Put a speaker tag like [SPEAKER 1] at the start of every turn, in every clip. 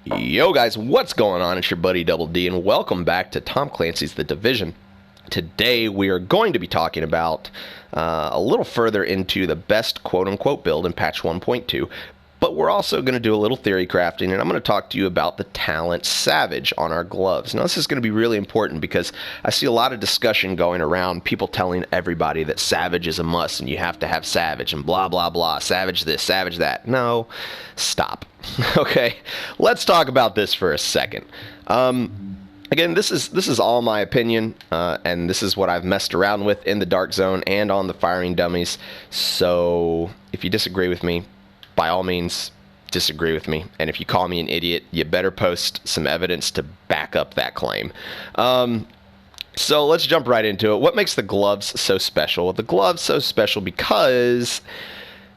[SPEAKER 1] Yo guys, what's going on? It's your buddy Double D, and welcome back to Tom Clancy's The Division. Today we are going to be talking about a little further into the best quote-unquote build in patch 1.2, but we're also going to do a little theory crafting, and I'm going to talk to you about the talent Savage on our gloves. Now this is going to be really important because I see a lot of discussion going around, people telling everybody that Savage is a must and you have to have Savage and blah blah blah, Savage this, Savage that. No, stop. Okay, let's talk about this for a second. Again, this is all my opinion, and this is what I've messed around with in the Dark Zone and on the firing dummies. So if you disagree with me, by all means, disagree with me. And if you call me an idiot, you better post some evidence to back up that claim. So let's jump right into it. What makes the gloves so special? Well, the gloves so special because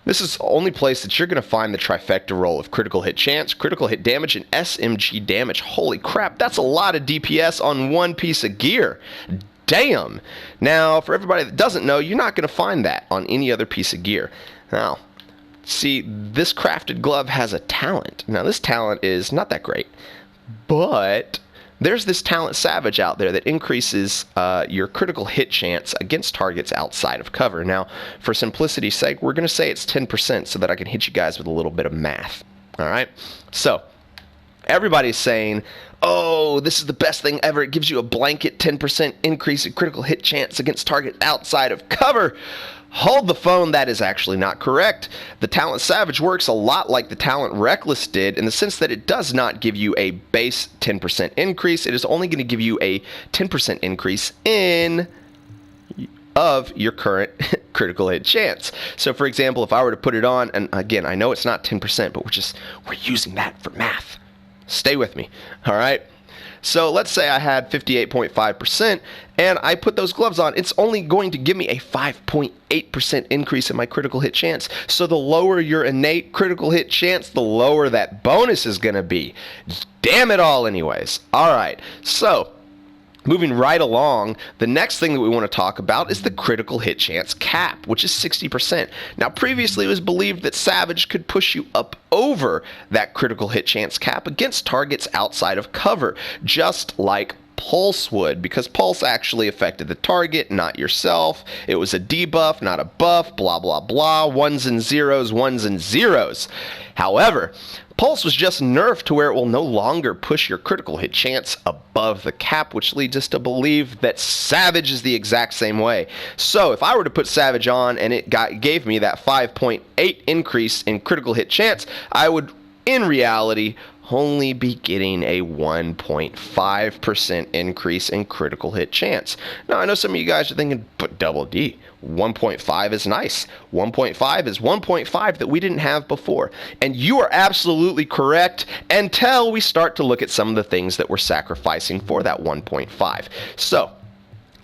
[SPEAKER 1] this is the only place that you're going to find the trifecta roll of critical hit chance, critical hit damage, and SMG damage. Holy crap, that's a lot of DPS on one piece of gear. Damn. Now, for everybody that doesn't know, you're not going to find that on any other piece of gear. Now, see, this crafted glove has a talent. Now, this talent is not that great, but there's this talent Savage out there that increases your critical hit chance against targets outside of cover. Now, for simplicity's sake, we're going to say it's 10% so that I can hit you guys with a little bit of math. All right? So, everybody's saying, oh, this is the best thing ever. It gives you a blanket 10% increase in critical hit chance against targets outside of cover. Hold the phone, that is actually not correct. The talent Savage works a lot like the talent Reckless did in the sense that it does not give you a base 10% increase. It is only going to give you a 10% increase of your current critical hit chance. So for example, if I were to put it on, and again, I know it's not 10%, but we're using that for math. Stay with me, all right? So let's say I had 58.5% and I put those gloves on. It's only going to give me a 5.8% increase in my critical hit chance. So the lower your innate critical hit chance, the lower that bonus is going to be. Damn it all anyways. All right, so moving right along, the next thing that we want to talk about is the critical hit chance cap, which is 60%. Now, previously it was believed that Savage could push you up over that critical hit chance cap against targets outside of cover, just like Pulse would, because Pulse actually affected the target, not yourself. It was a debuff, not a buff, blah, blah, blah, ones and zeros, ones and zeros. However, Pulse was just nerfed to where it will no longer push your critical hit chance above the cap, which leads us to believe that Savage is the exact same way. So if I were to put Savage on and it gave me that 5.8 increase in critical hit chance, I would, in reality, only be getting a 1.5% increase in critical hit chance. Now, I know some of you guys are thinking, but Double D, 1.5 is nice. 1.5 is 1.5 that we didn't have before. And you are absolutely correct until we start to look at some of the things that we're sacrificing for that 1.5. So,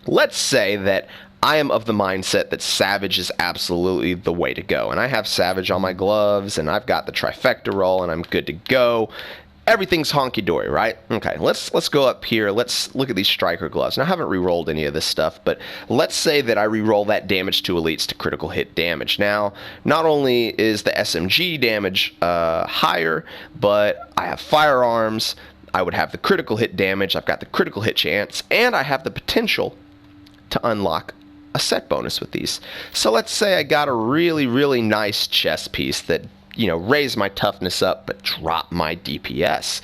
[SPEAKER 1] let's say that I am of the mindset that Savage is absolutely the way to go. And I have Savage on my gloves, and I've got the trifecta roll, and I'm good to go. Everything's honky-dory, right? Okay, let's go up here. Let's look at these striker gloves. Now, I haven't re-rolled any of this stuff, but let's say that I re-roll that damage to elites to critical hit damage. Now, not only is the SMG damage higher, but I have firearms. I would have the critical hit damage. I've got the critical hit chance, and I have the potential to unlock a set bonus with these. So let's say I got a really, really nice chest piece that, you know, raised my toughness up but dropped my DPS.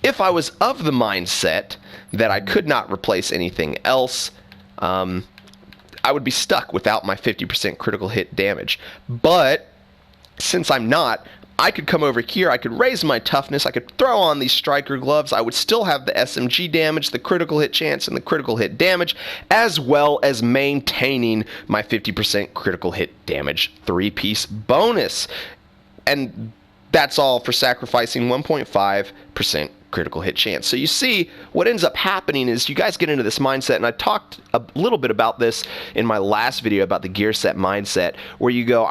[SPEAKER 1] If I was of the mindset that I could not replace anything else, I would be stuck without my 50% critical hit damage. But since I'm not, I could come over here, I could raise my toughness, I could throw on these striker gloves, I would still have the SMG damage, the critical hit chance, and the critical hit damage, as well as maintaining my 50% critical hit damage 3-piece bonus. And that's all for sacrificing 1.5% critical hit chance. So you see, what ends up happening is you guys get into this mindset, and I talked a little bit about this in my last video about the gear set mindset, where you go,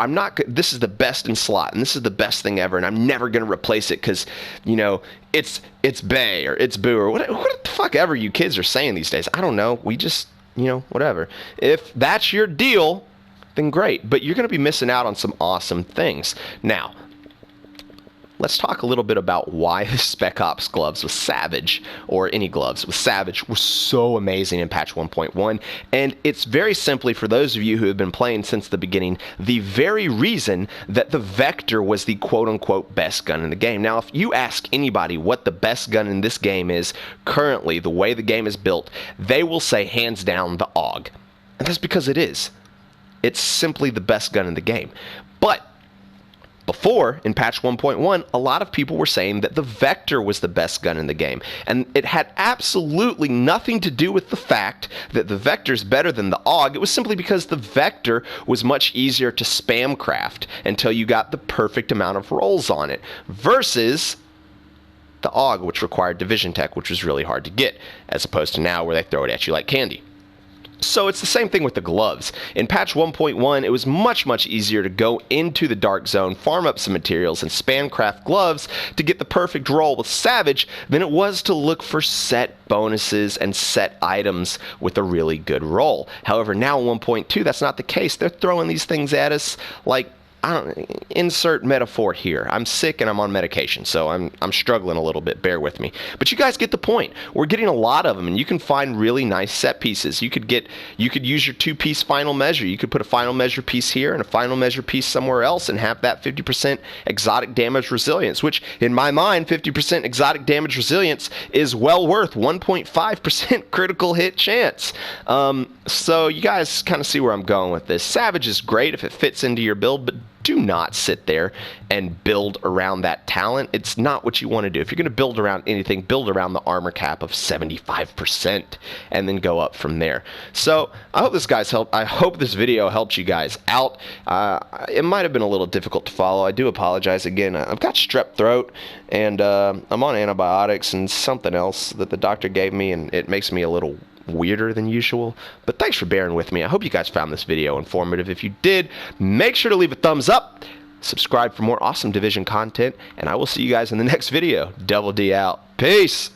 [SPEAKER 1] this is the best in slot, and this is the best thing ever, and I'm never going to replace it because, you know, it's Bay, or it's Boo, or what the fuck ever you kids are saying these days. I don't know. We just, you know, whatever. If that's your deal, then great, but you're going to be missing out on some awesome things. Now, let's talk a little bit about why the Spec Ops gloves with Savage, or any gloves with Savage, were so amazing in patch 1.1. And it's very simply, for those of you who have been playing since the beginning, the very reason that the Vector was the quote-unquote best gun in the game. Now, if you ask anybody what the best gun in this game is currently, the way the game is built, they will say hands down the AUG. And that's because it is. It's simply the best gun in the game. But before, in patch 1.1, a lot of people were saying that the Vector was the best gun in the game. And it had absolutely nothing to do with the fact that the Vector's better than the AUG. It was simply because the Vector was much easier to spam craft until you got the perfect amount of rolls on it, versus the AUG, which required division tech, which was really hard to get, as opposed to now where they throw it at you like candy. So it's the same thing with the gloves. In patch 1.1, it was much easier to go into the dark zone, farm up some materials, and spam craft gloves to get the perfect roll with Savage than it was to look for set bonuses and set items with a really good roll. However, now in 1.2, that's not the case. They're throwing these things at us like, insert metaphor here. I'm sick and I'm on medication, so I'm struggling a little bit. Bear with me. But you guys get the point. We're getting a lot of them, and you can find really nice set pieces. You could use your 2-piece final measure. You could put a final measure piece here and a final measure piece somewhere else and have that 50% exotic damage resilience, which in my mind, 50% exotic damage resilience is well worth 1.5% critical hit chance. So you guys kind of see where I'm going with this. Savage is great if it fits into your build, but do not sit there and build around that talent. It's not what you want to do. If you're going to build around anything, build around the armor cap of 75% and then go up from there. So I hope this video helped you guys out. It might have been a little difficult to follow. I do apologize again. I've got strep throat, and I'm on antibiotics and something else that the doctor gave me, and it makes me a little weirder than usual. But thanks for bearing with me. I hope you guys found this video informative. If you did, make sure to leave a thumbs up, subscribe for more awesome Division content, and I will see you guys in the next video. Double D out. Peace.